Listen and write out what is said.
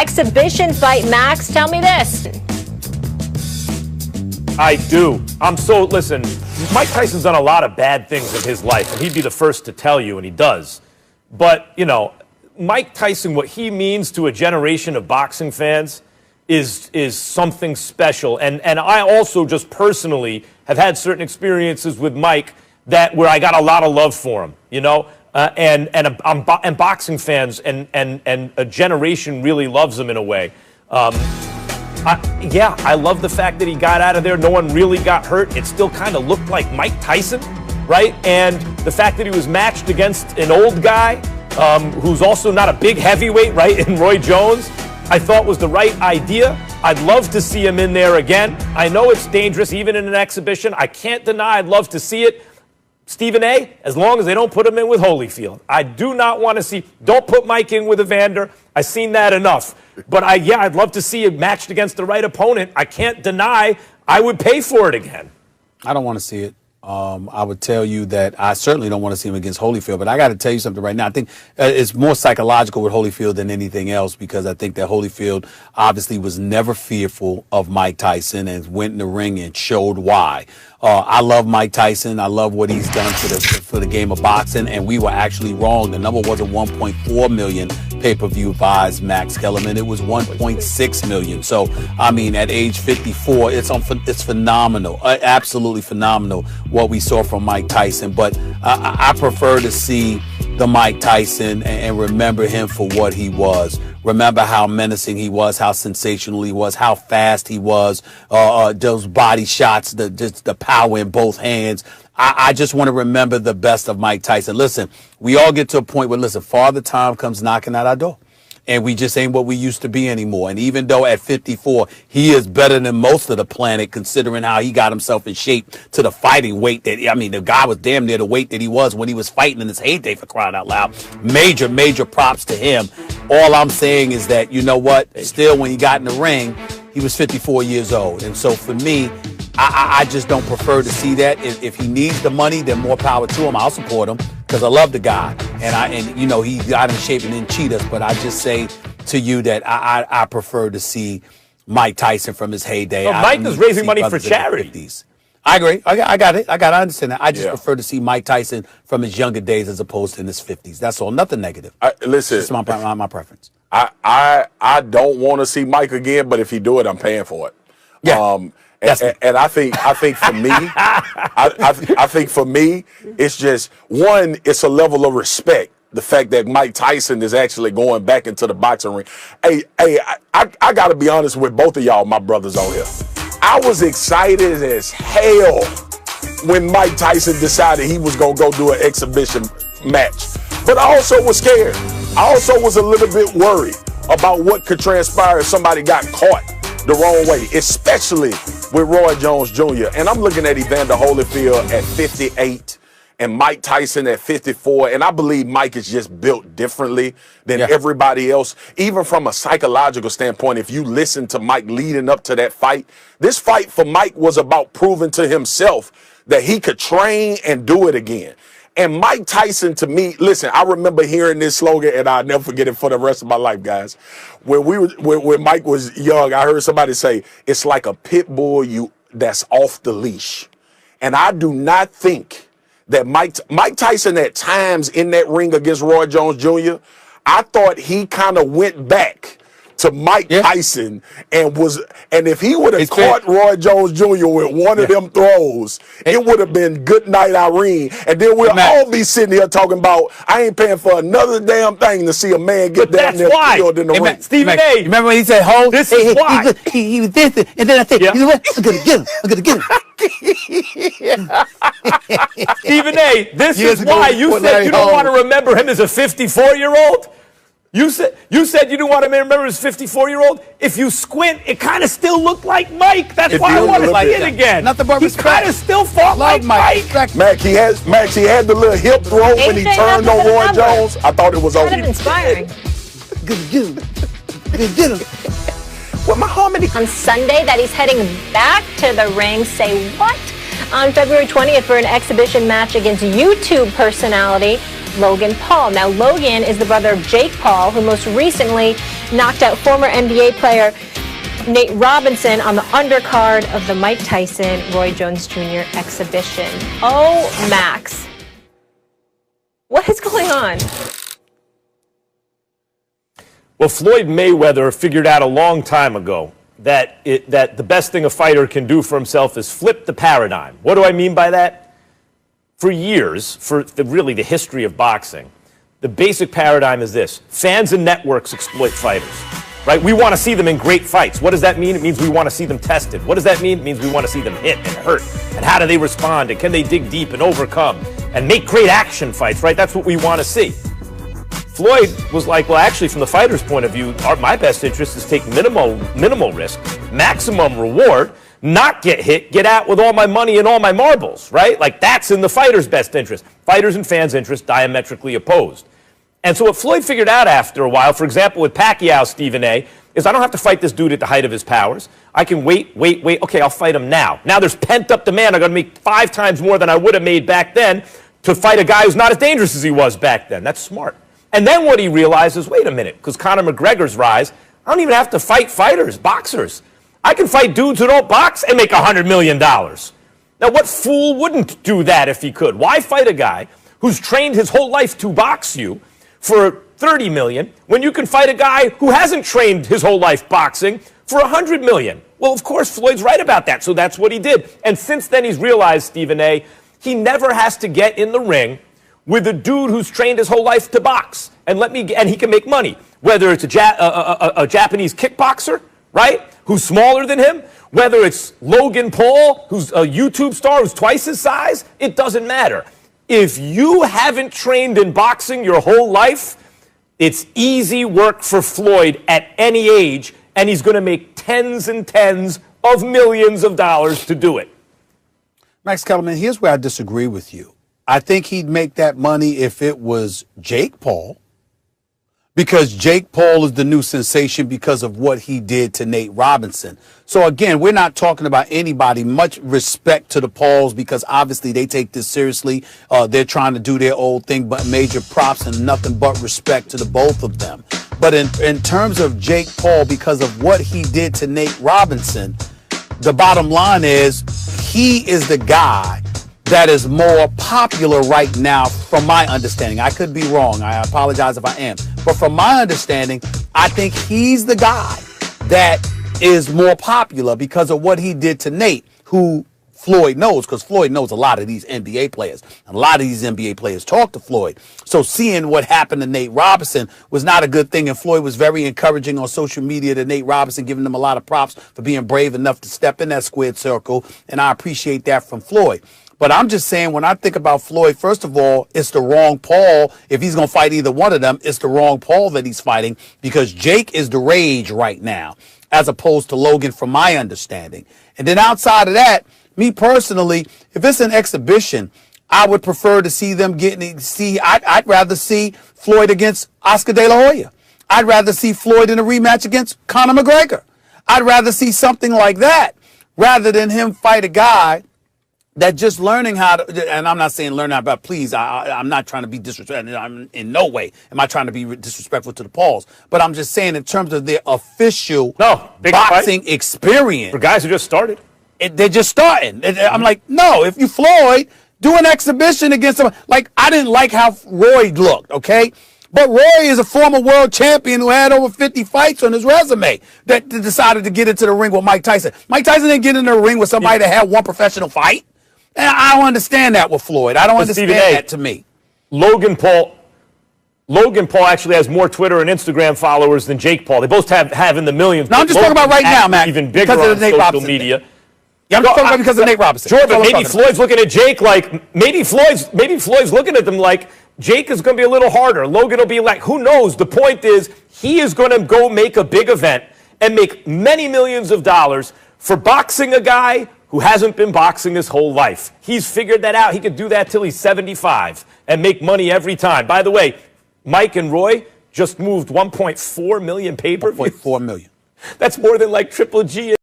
Exhibition fight, Max. Tell me this. I do. Listen, Mike Tyson's done a lot of bad things in his life, and he'd be the first to tell you, and he does. But, Mike Tyson, what he means to a generation of boxing fans is something special. And I also just personally have had certain experiences with Mike where I got a lot of love for him, and boxing fans and a generation really loves him in a way. I love the fact that he got out of there. No one really got hurt. It still kind of looked like Mike Tyson, right? And the fact that he was matched against an old guy who's also not a big heavyweight, right, in Roy Jones, I thought was the right idea. I'd love to see him in there again. I know it's dangerous, even in an exhibition. I can't deny I'd love to see it. Stephen A., as long as they don't put him in with Holyfield. I do not want to see, don't put Mike in with Evander. I've seen that enough. But I'd love to see it matched against the right opponent. I can't deny I would pay for it again. I don't want to see it. I would tell you that I certainly don't want to see him against Holyfield, but I got to tell you something right now. I think it's more psychological with Holyfield than anything else, because I think that Holyfield obviously was never fearful of Mike Tyson and went in the ring and showed why. I love Mike Tyson. I love what he's done for the game of boxing, and we were actually wrong. The number wasn't 1.4 million pay-per-view buys, Max Kellerman. It was 1.6 million. So, I mean, at age 54, it's phenomenal, absolutely phenomenal what we saw from Mike Tyson. But I prefer to see the Mike Tyson and remember him for what he was. Remember how menacing he was, how sensational he was, how fast he was, those body shots, the power in both hands. I just want to remember the best of Mike Tyson. Listen, we all get to a point where, Father Time comes knocking at our door. And we just ain't what we used to be anymore. And even though at 54, he is better than most of the planet, considering how he got himself in shape to the fighting weight the guy was damn near the weight that he was when he was fighting in his heyday, for crying out loud. Major props to him. All I'm saying is that, you know what? Still, when he got in the ring, he was 54 years old. And so for me, I just don't prefer to see that. If he needs the money, then more power to him. I'll support him because I love the guy. And he got in shape and didn't cheat us. But I just say to you that I prefer to see Mike Tyson from his heyday. No, Mike is raising money for charity. I agree. I got it. I understand that. I just prefer to see Mike Tyson from his younger days as opposed to in his 50s. That's all. Nothing negative. Listen. It's my preference. I don't want to see Mike again, but if he do it, I'm paying for it. Yeah. And I think for me, I think for me, it's just one. It's a level of respect. The fact that Mike Tyson is actually going back into the boxing ring. Hey, I got to be honest with both of y'all, my brothers on here. I was excited as hell when Mike Tyson decided he was going to go do an exhibition match. But I also was scared. I also was a little bit worried about what could transpire if somebody got caught the wrong way, especially with Roy Jones Jr. And I'm looking at Evander Holyfield at 58 and Mike Tyson at 54. And I believe Mike is just built differently than everybody else. Even from a psychological standpoint, if you listen to Mike leading up to that fight, this fight for Mike was about proving to himself that he could train and do it again. And Mike Tyson, to me, listen, I remember hearing this slogan, and I'll never forget it for the rest of my life, guys. When Mike was young, I heard somebody say, it's like a pit bull that's off the leash. And I do not think that Mike Tyson at times in that ring against Roy Jones Jr., I thought he kind of went back to Mike Tyson and if he would have caught Roy Jones Jr. with one of them throws, it would have been good night, Irene. And then we'll all be sitting here talking about, I ain't paying for another damn thing to see a man get down there killed in the ring. Stephen A. You remember when he said, "Hold"? This is why. He was this, and then I said, you know what? I'm gonna get him. I'm gonna get him. Stephen A., this is why you said you don't want to remember him as a 54-year-old. You said you didn't want to remember his 54-year-old. If you squint, it kind of still looked like Mike. That's why I want to see it again. Nothing but respect. He kind of still fought like Mike. Max, he had the little hip throw when he turned on Roy Jones. I thought it was over. Kind of inspiring. Good. Well, my harmony. On Sunday, that he's heading back to the ring. Say what? On February 20th for an exhibition match against YouTube personality Logan Paul. Now, Logan is the brother of Jake Paul, who most recently knocked out former NBA player Nate Robinson on the undercard of the Mike Tyson Roy Jones Jr. exhibition. Oh, Max, what is going on? Well, Floyd Mayweather figured out a long time ago that the best thing a fighter can do for himself is flip the paradigm. What do I mean by that? For years, for really the history of boxing, the basic paradigm is this: fans and networks exploit fighters, right? We want to see them in great fights. What does that mean? It means we want to see them tested. What does that mean? It means we want to see them hit and hurt. And how do they respond? And can they dig deep and overcome and make great action fights, right? That's what we want to see. Floyd was like, well, actually, from the fighter's point of view, my best interest is take minimal risk, maximum reward, not get hit, get out with all my money and all my marbles, right? Like, that's in the fighter's best interest. Fighters and fans' interest diametrically opposed. And so what Floyd figured out after a while, for example, with Pacquiao, Stephen A., is I don't have to fight this dude at the height of his powers. I can wait. Okay, I'll fight him now. Now there's pent-up demand. I'm going to make 5 times more than I would have made back then to fight a guy who's not as dangerous as he was back then. That's smart. And then what he realized is, wait a minute, because Conor McGregor's rise, I don't even have to fight fighters, boxers. I can fight dudes who don't box and make $100 million. Now, what fool wouldn't do that if he could? Why fight a guy who's trained his whole life to box you for $30 million when you can fight a guy who hasn't trained his whole life boxing for $100 million? Well, of course, Floyd's right about that, so that's what he did. And since then, he's realized, Stephen A., he never has to get in the ring with a dude who's trained his whole life to box, and he can make money. Whether it's a Japanese kickboxer, right, who's smaller than him, whether it's Logan Paul, who's a YouTube star who's twice his size, it doesn't matter. If you haven't trained in boxing your whole life, it's easy work for Floyd at any age, and he's going to make tens and tens of millions of dollars to do it. Max Kellerman, here's where I disagree with you. I think he'd make that money if it was Jake Paul, because Jake Paul is the new sensation because of what he did to Nate Robinson. So again, we're not talking about anybody. Much respect to the Pauls, because obviously they take this seriously. They're trying to do their old thing, but major props and nothing but respect to the both of them. But in terms of Jake Paul, because of what he did to Nate Robinson, the bottom line is he is the guy that is more popular right now, from my understanding. I could be wrong. I apologize if I am. But from my understanding, I think he's the guy that is more popular because of what he did to Nate, who Floyd knows, because Floyd knows a lot of these NBA players. And a lot of these NBA players talk to Floyd. So seeing what happened to Nate Robinson was not a good thing. And Floyd was very encouraging on social media to Nate Robinson, giving him a lot of props for being brave enough to step in that squared circle. And I appreciate that from Floyd. But I'm just saying, when I think about Floyd, first of all, it's the wrong Paul. If he's going to fight either one of them, it's the wrong Paul that he's fighting, because Jake is the rage right now, as opposed to Logan, from my understanding. And then outside of that, me personally, if it's an exhibition, I would prefer to see them I'd rather see Floyd against Oscar De La Hoya. I'd rather see Floyd in a rematch against Conor McGregor. I'd rather see something like that rather than him fight a guy that just learning how to, and I'm not saying learn how, but please, I'm not trying to be disrespectful. I'm in no way am I trying to be disrespectful to the Pauls, but I'm just saying in terms of their official boxing experience. For guys who just started. They're just starting. I'm like, no, if you Floyd, do an exhibition against someone. Like, I didn't like how Roy looked, okay? But Roy is a former world champion who had over 50 fights on his resume that decided to get into the ring with Mike Tyson. Mike Tyson didn't get in the ring with somebody that had one professional fight. And I don't understand that with Floyd. I don't understand that to me. Logan Paul actually has more Twitter and Instagram followers than Jake Paul. They both have in the millions. No, I'm just talking about right now, Matt. Even bigger on social media. Yeah, I'm just talking about because of Nate Robinson. Sure, but maybe Floyd's looking at Jake like, maybe Floyd's looking at them like, Jake is going to be a little harder. Logan will be like, who knows? The point is, he is going to go make a big event and make many millions of dollars for boxing a guy who hasn't been boxing his whole life. He's figured that out. He could do that till he's 75 and make money every time. By the way, Mike and Roy just moved 1.4 million pay-per-views. 1.4 million. That's more than like Triple G.